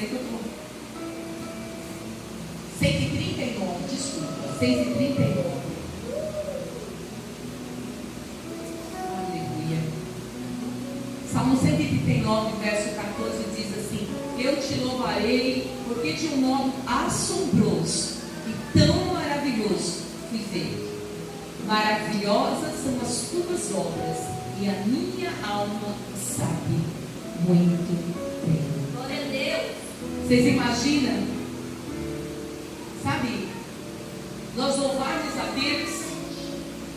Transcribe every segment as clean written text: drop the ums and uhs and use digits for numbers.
Peraí que eu tô. 139, desculpa. 139. Aleluia. Salmo 139, verso 14 diz assim: eu te louvarei, porque de um modo assombroso e tão maravilhoso fui feito. Maravilhosas são as tuas obras, e a minha alma sabe muito bem. Glória a Deus. Vocês imaginam? Sabe? Nós louvarmos a Deus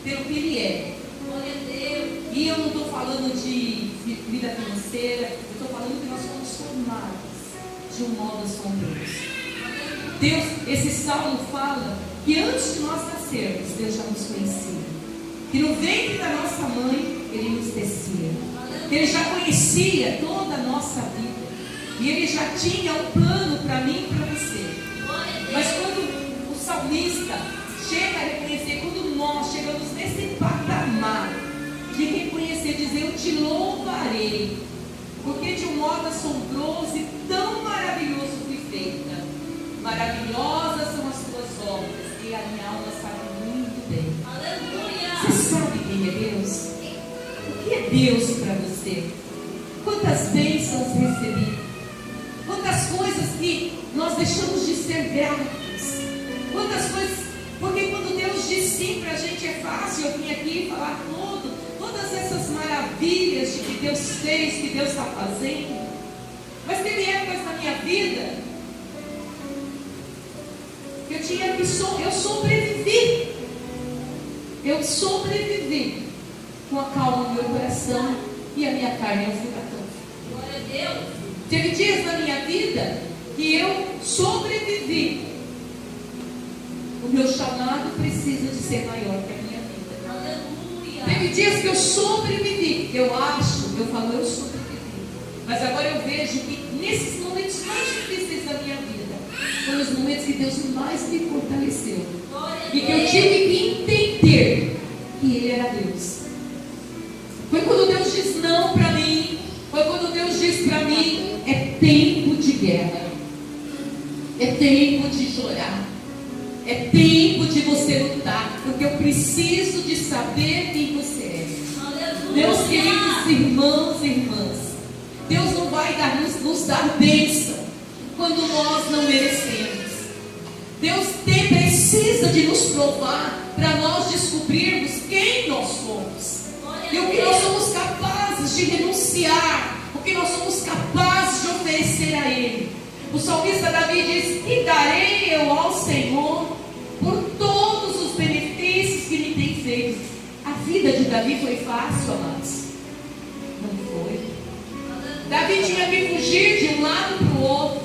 pelo que Ele é. Glória a Deus. E eu não estou falando de vida financeira, eu estou falando que nós fomos formados de um modo assombroso. Deus, esse salmo fala que antes de nós nascermos, Deus já nos conhecia. Que no ventre da nossa mãe, Ele nos tecia. Que Ele já conhecia toda a nossa vida. E Ele já tinha um plano para mim e para você. Mas quando o salmista chega a reconhecer, quando nós chegamos nesse patamar de reconhecer, dizer: eu te louvarei, porque de um modo assombroso e tão maravilhoso fui feita. Maravilhosas são as tuas obras, e a minha alma sabe muito bem. Aleluia. Você sabe quem é Deus? O que é Deus para você? Quantas bênçãos recebi? Quantas coisas que nós deixamos de ser gratos? Quantas coisas, porque quando Deus diz sim para a gente é fácil eu vim aqui falar todas essas maravilhas de que Deus fez, que Deus está fazendo. Mas teve épocas na minha vida que eu sobrevivi. Eu sobrevivi com a calma do meu coração e a minha carne ao furacão. Glória a Deus. Teve dias na minha vida que eu sobrevivi. O meu chamado precisa de ser maior que a minha vida. Aleluia. Teve dias que eu sobrevivi. Eu falo, eu sobrevivi. Mas agora eu vejo que nesses momentos mais difíceis da minha vida, foram os momentos que Deus mais me fortaleceu. E que eu tive que entender que Ele era Deus. Foi quando Deus diz não para mim. Foi quando Deus diz para mim: é tempo de guerra. É tempo de chorar. É tempo de você lutar. Porque eu preciso de saber quem você é. Aleluia. Meus queridos irmãos e irmãs, Deus não vai nos dar bênção quando nós não merecemos. Deus precisa de nos provar para nós descobrirmos quem nós somos e o que nós somos capazes de renunciar, o que nós somos capazes de oferecer a Ele. O salmista Davi diz: e darei eu ao Senhor por todos os benefícios que me tem feito. A vida de Davi foi fácil, amados? Não foi. Davi tinha que fugir de um lado para o outro.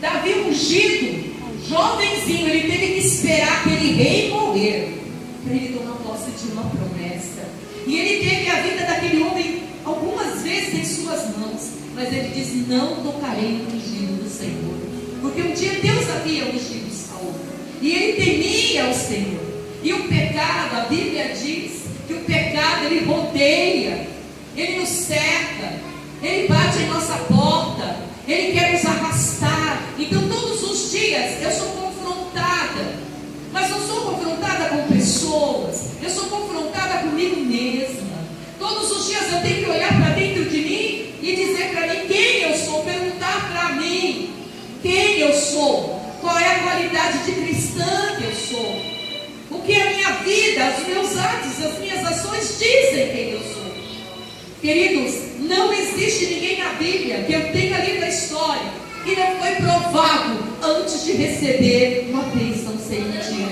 Davi ungido, jovenzinho, ele teve que esperar aquele rei morrer para ele tomar posse de uma promessa. E ele teve a vida daquele homem algumas vezes em suas mãos, mas ele diz: não tocarei no ungido do Senhor, porque um dia Deus havia ungido Saul e ele temia o Senhor. E o pecado, a Bíblia diz que o pecado, ele rodeia, ele nos cerca, ele bate em nossa porta, ele quer nos arrastar. Então todos os dias eu sou confrontada, mas não sou confrontada com pessoas, eu sou confrontada comigo mesma. Todos os dias eu tenho que olhar para dentro de mim e dizer para mim quem eu sou, perguntar para mim quem eu sou, qual é a qualidade de cristã que eu sou, o que a minha vida, os meus atos, as minhas ações dizem quem eu sou. Queridos, não existe ninguém na Bíblia que eu tenha lido a história que não foi provado antes de receber uma bênção sem medida.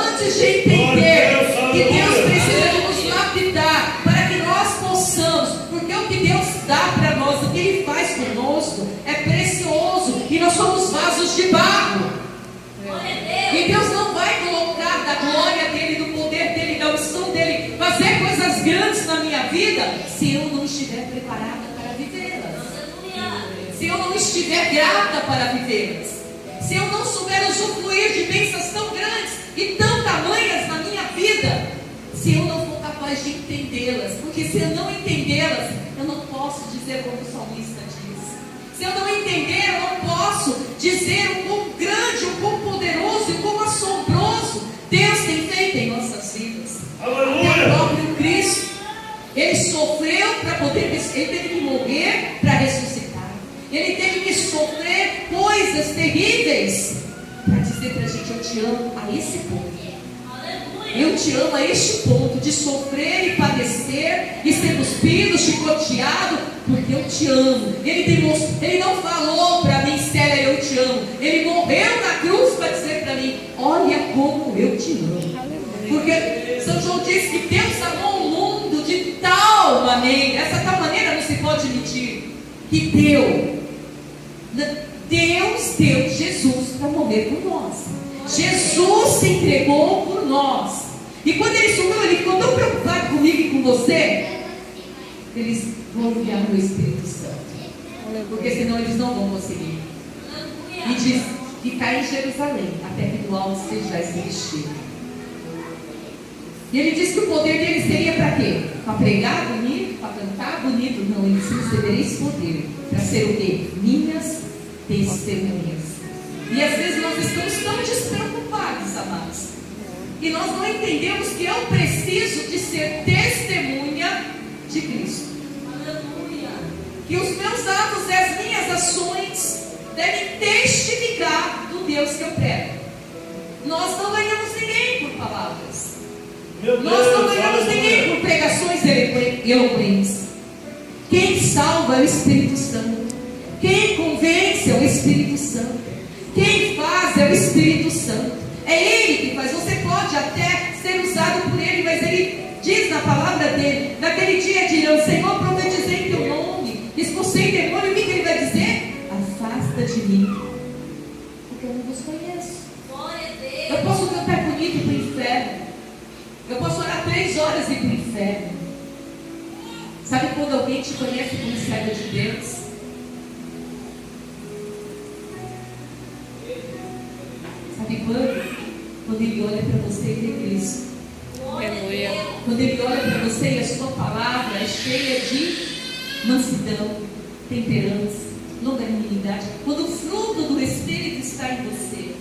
Antes de entender que Deus precisa de nos lapidar para que nós possamos, porque o que Deus dá para nós, o que Ele faz conosco é precioso e nós somos vasos de barro. E Deus não vai colocar da glória dEle, do poder dEle, da unção dEle, fazer coisas grandes na minha vida se eu não estiver preparada para vivê-las. Se eu não estiver grata para vivê-las. Se eu não souber usufruir de bênçãos tão grandes e tão tamanhas na minha vida, se eu não for capaz de entendê-las. Porque se eu não entendê-las, eu não posso dizer como o salmista diz. Se eu não entender, eu não dizer o quão grande, o quão poderoso, o quão assombroso Deus tem feito em nossas vidas. Aleluia. O próprio Cristo, Ele sofreu para poder, Ele teve que morrer para ressuscitar. Ele teve que sofrer coisas terríveis para dizer para a gente: eu te amo a esse ponto. Eu te amo a este ponto de sofrer e padecer e ser cuspido, chicoteado, porque eu te amo. Ele não falou para mim: Célia, eu te amo. Ele morreu na cruz para dizer para mim: olha como eu te amo. Porque São João diz que Deus amou o mundo de tal maneira, essa tal maneira não se pode mentir, que Deus deu Jesus para morrer por nós. Jesus se entregou por nós. E quando Ele sumiu, Ele ficou tão preocupado comigo e com você. Eles vão enviar o Espírito Santo, porque senão eles não vão conseguir. E diz: ficar em Jerusalém até que do alto sejais revestido. E Ele disse que o poder dele seria para quê? Para pregar bonito, para cantar bonito? Não, Ele disse: recebereis poder para ser o quê? Minhas testemunhas. E às vezes nós estamos tão despreocupados, amados, e nós não entendemos que eu preciso de ser testemunha de Cristo. Aleluia. Que os meus atos e as minhas ações devem testificar do Deus que eu prego. Nós não ganhamos ninguém por palavras. Meu Nós não Deus, ganhamos aleluia. ninguém por pregações eloquentes. Quem salva é o Espírito Santo. Quem convence é o Espírito Santo. Quem faz é o Espírito Santo. É Ele que faz. Você pode até ser usado por Ele, mas Ele diz na palavra dele: naquele dia dirão: Senhor, profetizei em teu nome, expulsei demônio. O que Ele vai dizer? Afasta de mim, porque eu não vos conheço. Glória a Deus. Eu posso cantar bonito e ir para o inferno. Eu posso orar 3 horas e ir para o inferno. Sabe quando alguém te conhece como servo de Deus? Sabe quando? Quando Ele olha para você e vê Cristo. Aleluia. Quando Ele olha para você e a sua palavra é cheia de mansidão, temperança, longanimidade. Quando o fruto do Espírito está em você.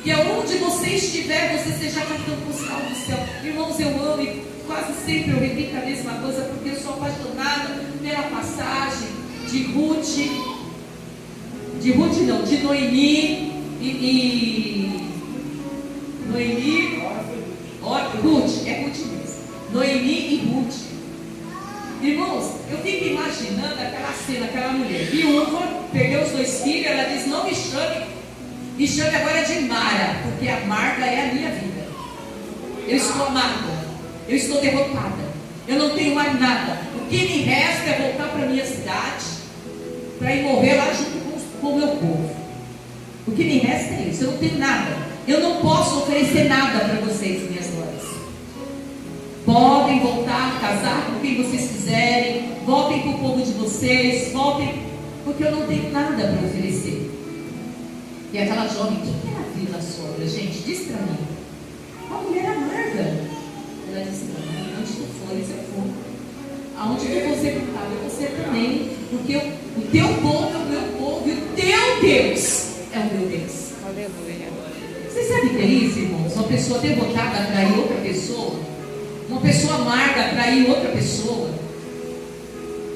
E aonde você estiver, você seja cartão postal do céu. Irmãos, eu amo e quase sempre eu repito a mesma coisa, porque eu sou apaixonada pela passagem de Noemi Ruth, é Ruth mesmo. Noemi e Ruth. Irmãos, eu fico imaginando aquela cena, aquela mulher viúva, perdeu os 2 filhos, ela diz: não me chame agora de Mara, porque a Marta é a minha vida. Eu estou amarga, eu estou derrotada, eu não tenho mais nada. O que me resta é voltar para a minha cidade, para ir morrer lá junto com o meu povo. O que me resta é isso, eu não tenho nada. Eu não posso oferecer nada para vocês, minhas mães. Podem voltar a casar com quem vocês quiserem, voltem para o povo de vocês, voltem, porque eu não tenho nada para oferecer. E aquela jovem: quem era a filha da sogra, gente? Diz para mim. Uma mulher amarga. Ela disse: não, onde tu fores eu vou. Aonde tu for sepultado eu vou ser também, porque o teu povo é o meu povo e o teu Deus é o meu Deus. Aleluia. Vocês sabem o que é isso, irmãos? Uma pessoa derrotada atrair outra pessoa. Uma pessoa amarga atrair outra pessoa.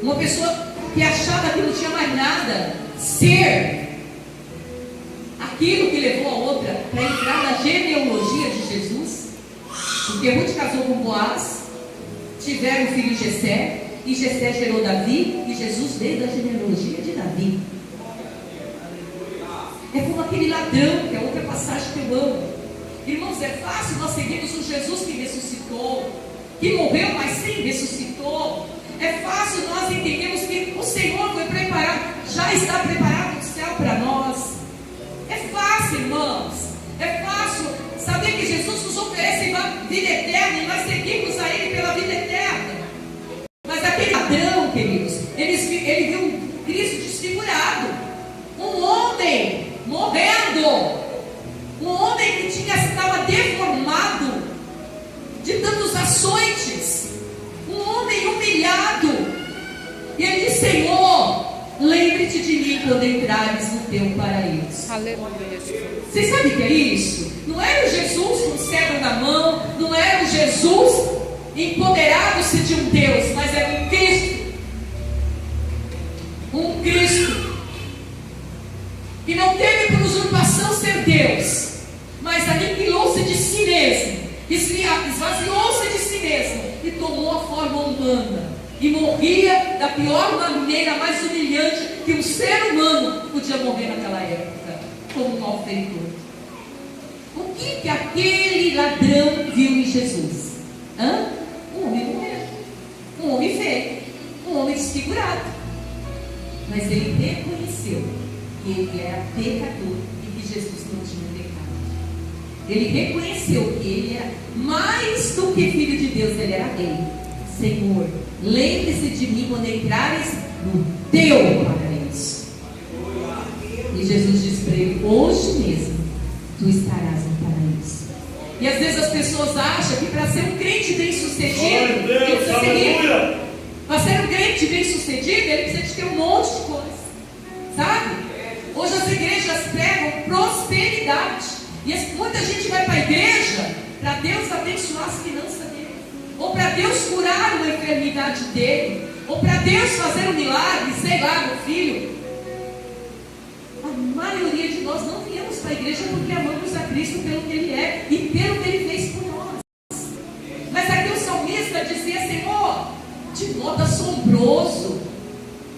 Uma pessoa que achava que não tinha mais nada. Ser aquilo que levou a outra para entrar na genealogia de Jesus. Porque Ruth casou com Boaz, tiveram o filho Jessé, e Jessé gerou Davi, e Jesus veio da genealogia de Davi. É como aquele ladrão, que é outra passagem que eu amo. Irmãos, é fácil nós seguirmos um Jesus que ressuscitou, que morreu, mas sim ressuscitou. É fácil nós entendermos que o Senhor foi preparado, já está preparado o céu para nós. É fácil, irmãos. É fácil saber que Jesus nos oferece uma vida eterna e nós seguimos a Ele pela vida eterna. Mas aquele ladrão, queridos, ele viu um Cristo desfigurado, um homem morrendo, um homem que estava deformado de tantos açoites, um homem humilhado. E ele disse: Senhor, lembre-te Lembra-te de mim quando entrares no teu paraíso. Aleluia, Jesus. Vocês sabem o que é isso? Não era o Jesus com o cetro na mão, não era o Jesus empoderado-se de um Deus, mas era um Cristo. Um Cristo que não teve por usurpação ser Deus, mas aniquilou-se de si mesmo, esvaziou-se de si mesmo e tomou a forma humana e morria da pior maneira, mais humilhante que um ser humano podia morrer naquela época, como um malfeitor. O que aquele ladrão viu em Jesus? Um homem morrendo, um homem feio, um homem desfigurado, mas ele reconheceu que ele era pecador e que Jesus não tinha pecado. Ele reconheceu que ele era mais do que filho de Deus, ele era rei. Senhor, lembre-se de mim quando entrares no teu paraíso. E Jesus disse para ele: hoje mesmo tu estarás no paraíso. E às vezes as pessoas acham que para ser um crente bem sucedido, para ser um crente bem sucedido, ele precisa de ter um monte de coisa, sabe? Hoje as igrejas pregam prosperidade. E muita gente vai para a igreja para Deus abençoar as finanças dele, ou para Deus curar uma enfermidade dele, ou para Deus fazer um milagre, sei lá, no filho. A maioria de nós não viemos para a igreja porque amamos a Cristo pelo que Ele é e pelo que Ele fez por nós. Mas aqui o salmista dizia: Senhor, de modo assombroso.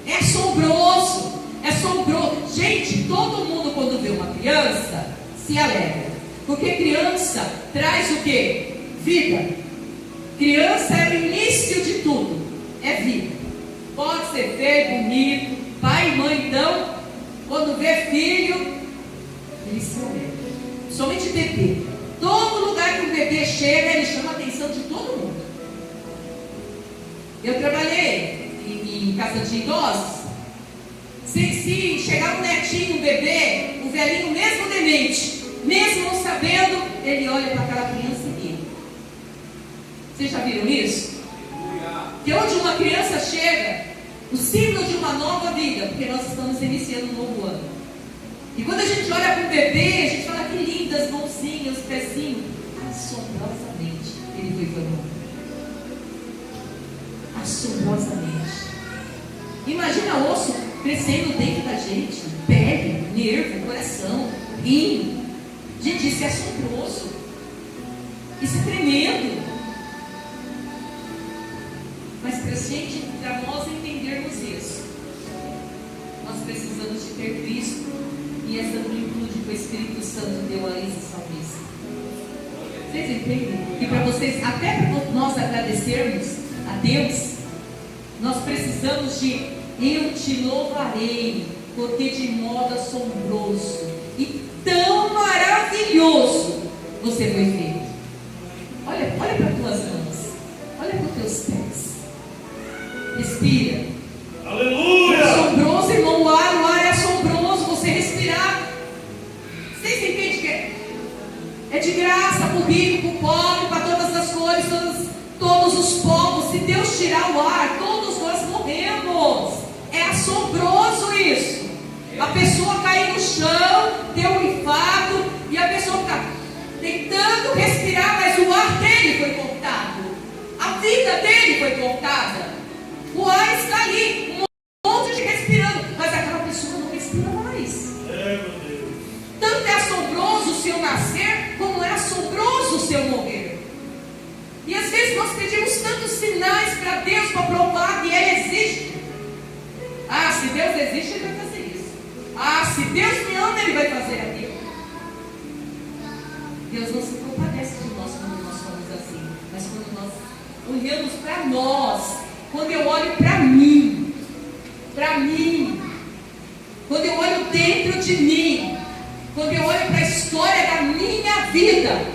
É assombroso. É assombroso. Gente, todo mundo quando vê uma criança se alegra, porque criança traz o quê? Vida. Criança é o início de tudo, é vida. Pode ser feio, bonito, pai e mãe então, quando vê filho, ele se alegra. Somente bebê. Todo lugar que um bebê chega, ele chama a atenção de todo mundo. Eu trabalhei em casa de idosos. Se chegar um netinho, um bebê, o velhinho mesmo demente, mesmo não sabendo, ele olha para aquela criança e ri. Vocês já viram isso? Que onde uma criança chega, o símbolo de uma nova vida, porque nós estamos iniciando um novo ano. E quando a gente olha para o bebê, a gente fala: que lindas mãozinhas, pezinhos. Assombrosamente, ele foi formado. Assombrosamente. Imagina osso crescendo dentro da gente, pele, nervo, coração, rim. Gente, isso é assombroso. Isso é tremendo. Mas para nós entendermos isso, nós precisamos de ter Cristo e essa plenitude que o Espírito Santo deu a esse salmista. Vocês entendem? E para vocês, até para nós agradecermos a Deus, nós precisamos de: eu te louvarei, porque de modo assombroso e tão maravilhoso você foi feito. Olha para as tuas mãos, olha para os teus pés. Respira. Aleluia! É assombroso, irmão. O ar é assombroso. Você respirar. Vocês entendem que é de graça para o rico, para o pobre, para todas as cores, todos os povos. Se Deus tirar o ar, todos nós morremos. É assombroso isso. A pessoa cair no chão, ter um infarto, e a pessoa fica tentando respirar, mas o ar dele foi cortado, a vida dele foi cortada. O ar está ali, um monte de respirando, mas aquela pessoa não respira mais. Meu Deus. Tanto é assombroso o seu nascer, como é assombroso o seu morrer. E às vezes nós pedimos tantos sinais para Deus para provar que Ele existe. Ah, se Deus existe, Ele vai fazer isso. Ah, se Deus me ama, Ele vai fazer aquilo. Deus não se compadece de nós quando nós somos assim. Mas quando nós olhamos para nós, quando eu olho para mim, quando eu olho dentro de mim, quando eu olho para a história da minha vida,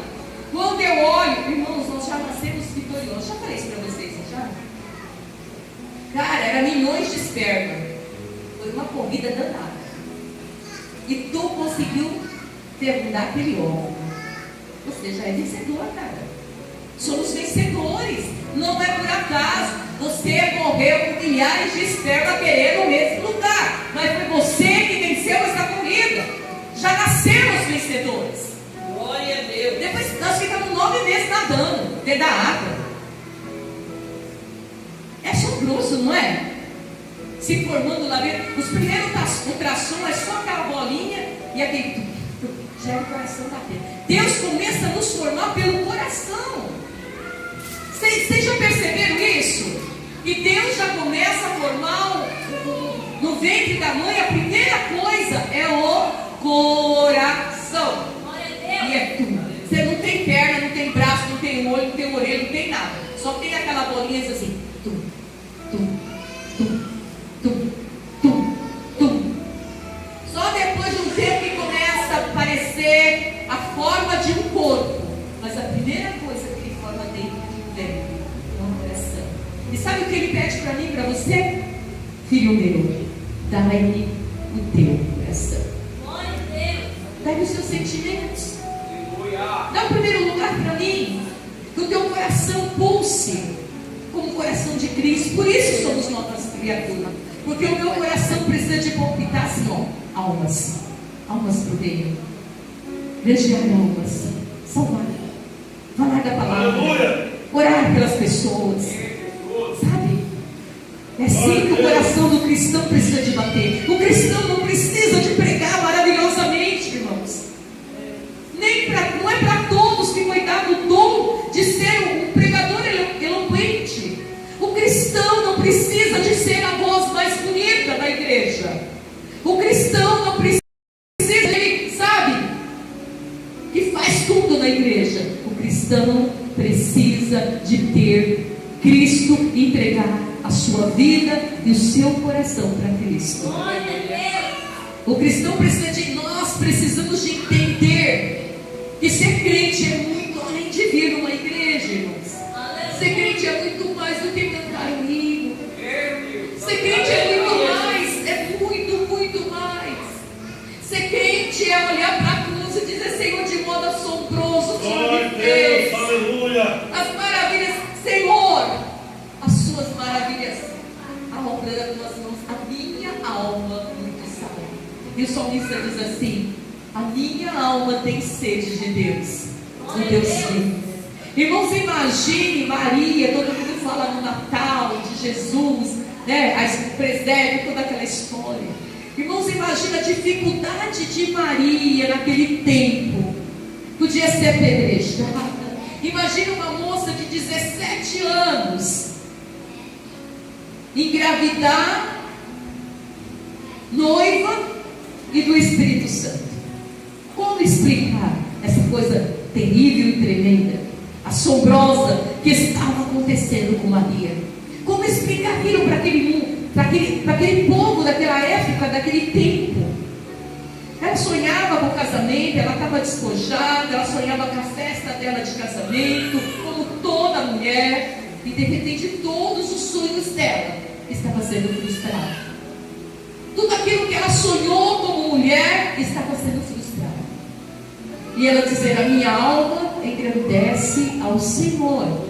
quando eu olho, irmãos, nós já nascemos vitoriosos. Já falei isso para vocês, não já? Cara, era milhões de esperma. Foi uma corrida danada. E tu conseguiu fecundar aquele óvulo. Você já é vencedor, cara. Somos vencedores. Não é por acaso. Você morreu com milhares de esperma querendo o mesmo lugar, mas foi você que venceu essa corrida. Já nascemos vencedores. Glória a Deus. Depois nós ficamos 9 meses nadando dentro da água. É assombroso, não é? Se formando lá dentro. Os primeiros ultrassom é só aquela bolinha e aquele já é o coração batendo. Deus começa a nos formar pelo coração. Vocês já perceberam isso? E Deus já começa a formar no ventre da mãe. A primeira coisa é o coração. Glória a E Deus. é tudo. Você não tem perna, não tem braço, não tem olho, não tem orelha, não tem nada. Só tem aquela bolinha assim. Tum, tum, tum, tum, tum, tum. Só depois de um tempo que começa a aparecer a forma de um corpo. Mas a primeira coisa que ele forma dentro é o coração. E sabe o que ele pede para mim, para você? Filho meu, dai-me o teu coração. Glória a Deus. Dai-me os seus sentimentos. Dá o primeiro lugar para mim. Que o teu coração pulse como o coração de Cristo. Por isso somos novas criaturas. Porque o meu coração precisa de palpitar assim, ó. Almas para o reino. Vigiar almas. Salvar. Falar da palavra. Aleluia. Orar pelas pessoas. Sabe? É assim que o coração do cristão precisa de bater. O cristão não precisa de pregar maravilhosamente, irmãos. Não é para todos que foi dado o dom de ser um pregador eloquente. O cristão não precisa de ser a voz mais bonita da igreja. O cristão não precisa de, sabe, que faz tudo na igreja. O cristão precisa de ter Cristo e entregar a sua vida e o seu coração para Cristo. Glória a Deus. O cristão precisa de, nós precisamos de entender que ser crente é muito além de vir numa igreja, irmãos. Ser crente é muito mais do que cantar um hino. Ser crente é muito mais, é muito, muito mais. Ser crente é olhar para a cruz e dizer, Senhor, de modo assombroso, o Senhor Glória me a fez. Deus. Aleluia. As maravilhas, Senhor, as suas maravilhas, a obra das tuas mãos, a minha alma muito sabe. E o salmista diz assim: a minha alma tem sede de Deus, o Deus vivo. Irmãos, imagine Maria, todo mundo fala no Natal de Jesus, né? A presépio, toda aquela história. Irmãos, imagine a dificuldade de Maria naquele tempo. Podia ser apedrejada. Imagine uma moça de 17 anos engravidar, noiva e do Espírito Santo. Como explicar essa coisa terrível e tremenda, assombrosa que estava acontecendo com Maria? Como explicar aquilo para aquele mundo, para aquele povo daquela época, daquele tempo? Ela sonhava com o casamento, ela estava despojada, ela sonhava com a festa dela de casamento, como toda mulher, e de repente todos os sonhos dela estavam sendo frustrados. Tudo aquilo que ela sonhou como mulher estava sendo frustrado. E ela dizer: a minha alma engrandece ao Senhor,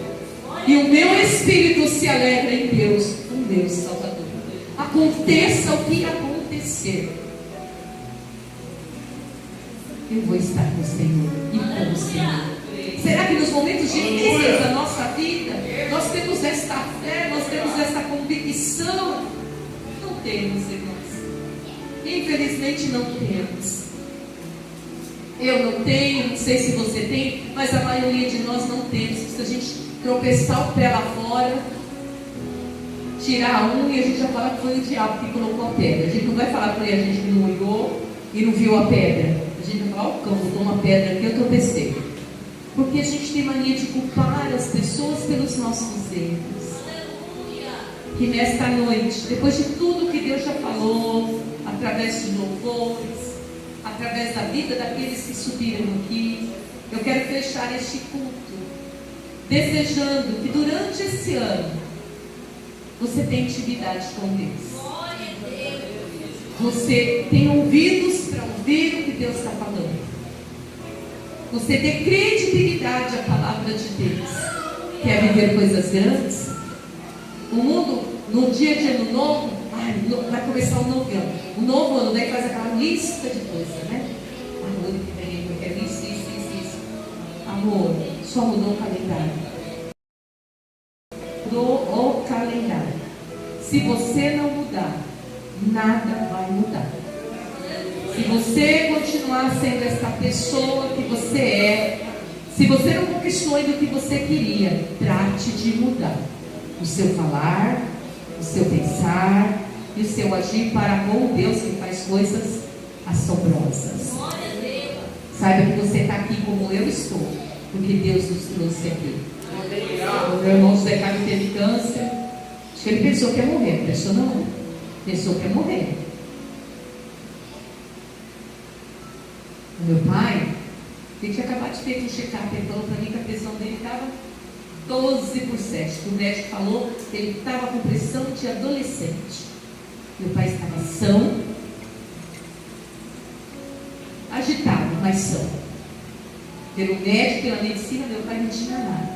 e o meu espírito se alegra em Deus, um Deus Salvador. Aconteça o que acontecer, eu vou estar com o Senhor e com o Senhor. Será que nos momentos difíceis da nossa vida nós temos esta fé, nós temos esta convicção? Não temos, irmãos. Infelizmente não temos. Eu não tenho, não sei se você tem, mas a maioria de nós não temos. Se a gente tropeçar o pé lá fora, tirar a unha, a gente já fala que foi o diabo que colocou a pedra. A gente não vai falar para ele, a gente que não olhou e não viu a pedra. A gente vai falar: ó, o cão botou uma pedra aqui, eu tropecei. Porque a gente tem mania de culpar as pessoas pelos nossos erros. Que nesta noite, depois de tudo que Deus já falou, através de louvores, através da vida daqueles que subiram aqui, eu quero fechar este culto desejando que durante esse ano você tenha intimidade com Deus. Você tem ouvidos para ouvir o que Deus está falando. Você dê credibilidade à palavra de Deus. Quer viver coisas grandes? O mundo, no dia de ano novo, vai começar o novo ano. O novo ano, daí faz aquela lista de coisas, né? Amor, que vem, eu quero isso. Amor, só mudou o calendário. Mudou o calendário. Se você não mudar, nada vai mudar. Se você continuar sendo essa pessoa que você é, se você não conquistou ainda o que você queria, trate de mudar o seu falar, o seu pensar e o seu agir para com Deus que faz coisas assombrosas. Saiba que você está aqui como eu estou, porque Deus nos trouxe aqui. O meu irmão José Carlos teve câncer. Acho que ele pensou que ia morrer, não pensou não. Pensou que ia morrer. O meu pai, ele tinha acabado de ter um check-up, ele falou para mim que a pressão dele estava 12%. O médico falou que ele estava com pressão de adolescente. Meu pai estava são, agitado, mas são. Pelo médico, pela medicina, meu pai não tinha nada.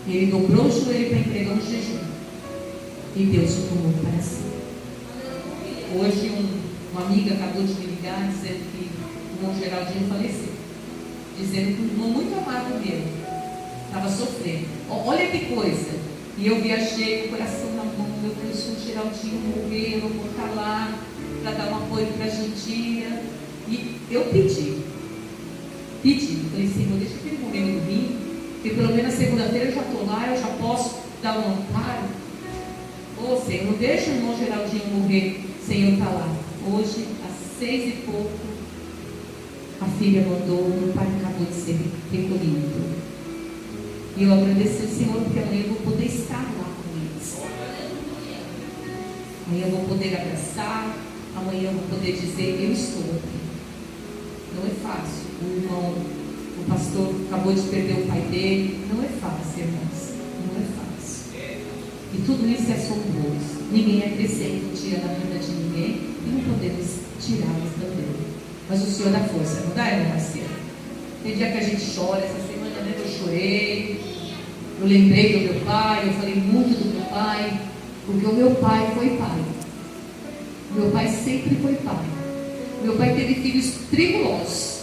Ele dobrou o joelho para entregar um jejum. E Deus o tomou para si. Hoje, uma amiga acabou de me ligar dizendo que o irmão Geraldinho faleceu. Dizendo que um irmão muito amado meu estava sofrendo. Olha que coisa. E eu viajei com o coração na mão. Meu Deus, se o Geraldinho morrer, eu vou estar lá para dar um apoio para a Jantinha. E eu pedi. Falei, Senhor, deixa que ele morrer no domingo, porque pelo menos na segunda-feira eu já estou lá, eu já posso dar um amparo. Ô Senhor, não deixa o irmão Geraldinho morrer sem eu estar lá. Hoje, às 6 e pouco, a filha mandou, meu pai acabou de ser recolhido. E eu agradeci ao Senhor, porque amanhã eu vou poder estar lá com eles. Amanhã eu vou poder abraçar, amanhã eu vou poder dizer, eu estou aqui. Não é fácil. O irmão, o pastor acabou de perder o pai dele. Não é fácil, irmãos. Não é fácil. E tudo isso é assombroso. Ninguém acrescenta um dia na vida de ninguém e não podemos tirá-los também. Mas o Senhor dá força, não dá, irmão Marcelo? Tem dia que a gente chora. Essa semana mesmo eu chorei. Eu lembrei do meu pai. Eu falei muito do meu pai, porque o meu pai foi pai. O meu pai sempre foi pai. Meu pai teve filhos tribulosos.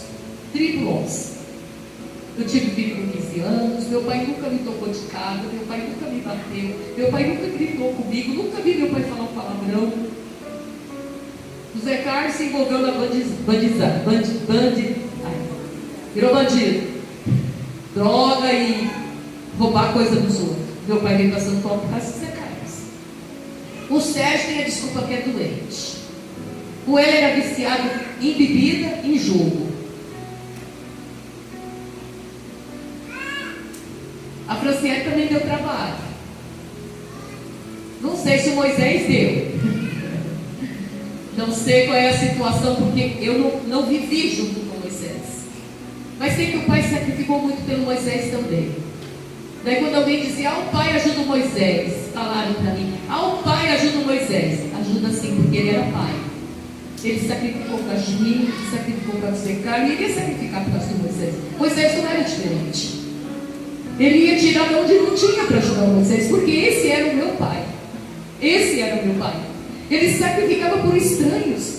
Eu tive filho com 15 anos. Meu pai nunca me tocou de casa. Meu pai nunca me bateu. Meu pai nunca gritou comigo. Nunca vi meu pai falar um palavrão. José Carlos se envolveu na virou bandido. Droga e roubar coisa dos outros. Meu pai veio passando fome por causa de José Carlos. O Sérgio tem a desculpa que é doente. O Hélio era viciado em bebida e em jogo. A Franciele também deu trabalho. Não sei se o Moisés deu. Não sei qual é a situação, porque eu não vivi junto com Moisés. Mas sei que o pai sacrificou muito pelo Moisés também. Daí quando alguém dizia, o pai ajuda o Moisés, falaram para mim, o pai ajuda o Moisés. Ajuda sim, porque ele era pai. Ele sacrificou para Juninho, sacrificou para José Carlos, e ele ia sacrificar por causa do Moisés. Moisés não era diferente. Ele ia tirar de onde não tinha para ajudar o Moisés, porque esse era o meu pai. Esse era o meu pai. Ele sacrificava por estranhos,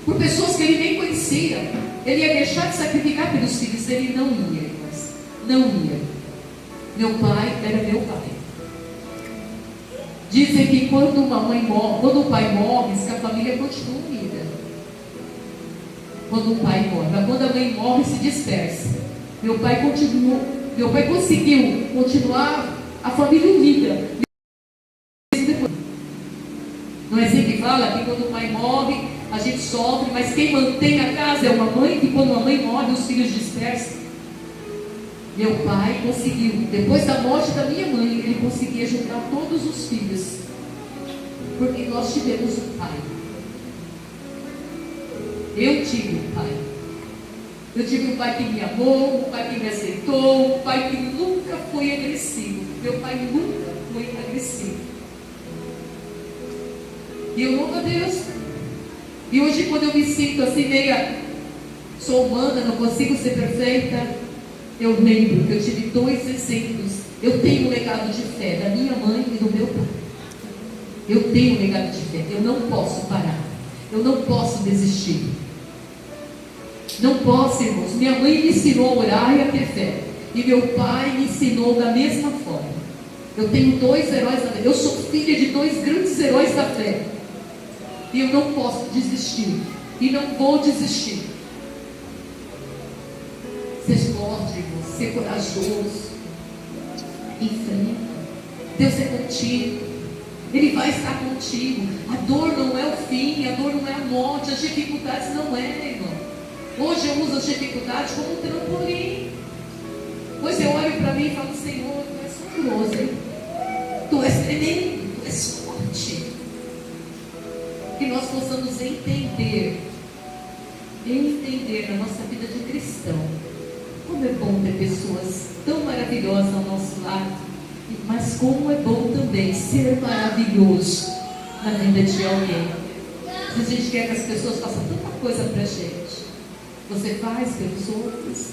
por pessoas que ele nem conhecia. Ele ia deixar de sacrificar pelos filhos dele? Não ia, irmãos. Não ia. Meu pai era meu pai. Dizem que quando o pai morre, diz que a família continua unida. Quando o pai morre, mas quando a mãe morre, se dispersa. Meu pai conseguiu continuar a família unida. Não é assim que fala? Que quando o pai morre, a gente sofre, mas quem mantém a casa é uma mãe, que quando a mãe morre, os filhos dispersam. Meu pai conseguiu, depois da morte da minha mãe, ele conseguia juntar todos os filhos, porque nós tivemos um pai. Eu tive um pai. Eu tive um pai que me amou, um pai que me aceitou, um pai que nunca foi agressivo. Meu pai nunca foi agressivo. E eu louvo a Deus. E hoje, quando eu me sinto assim, sou humana, não consigo ser perfeita, eu lembro que eu tive 2 exemplos Eu tenho um legado de fé da minha mãe e do meu pai. Eu tenho um legado de fé. Eu não posso parar. Eu não posso desistir. Não posso, irmãos. Minha mãe me ensinou a orar e a ter fé. E meu pai me ensinou da mesma forma. Eu tenho 2 heróis da fé. Eu sou filha de 2 grandes heróis da fé. E eu não posso desistir. E não vou desistir. Seja forte, irmão. Ser corajoso. Enfrenta. Deus é contigo. Ele vai estar contigo. A dor não é o fim. A dor não é a morte. As dificuldades não é, irmão. Hoje eu uso as dificuldades como um trampolim. Pois eu olho para mim e falo: Senhor, Tu és fabuloso, hein? Tu és tremendo, Tu és forte. Que nós possamos entender na nossa vida de cristão, como é bom ter pessoas tão maravilhosas ao nosso lado, mas como é bom também ser maravilhoso na vida de alguém. Se a gente quer que as pessoas façam tanta coisa para a gente, você faz pelos outros,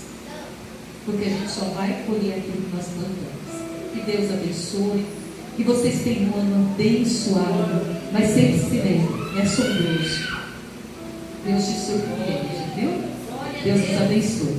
porque a gente só vai colher aquilo que nós plantamos. Que Deus abençoe, que vocês tenham um ano abençoado, mas sempre se lembre, é assombroso. Deus te surpreende, viu? Deus nos abençoe.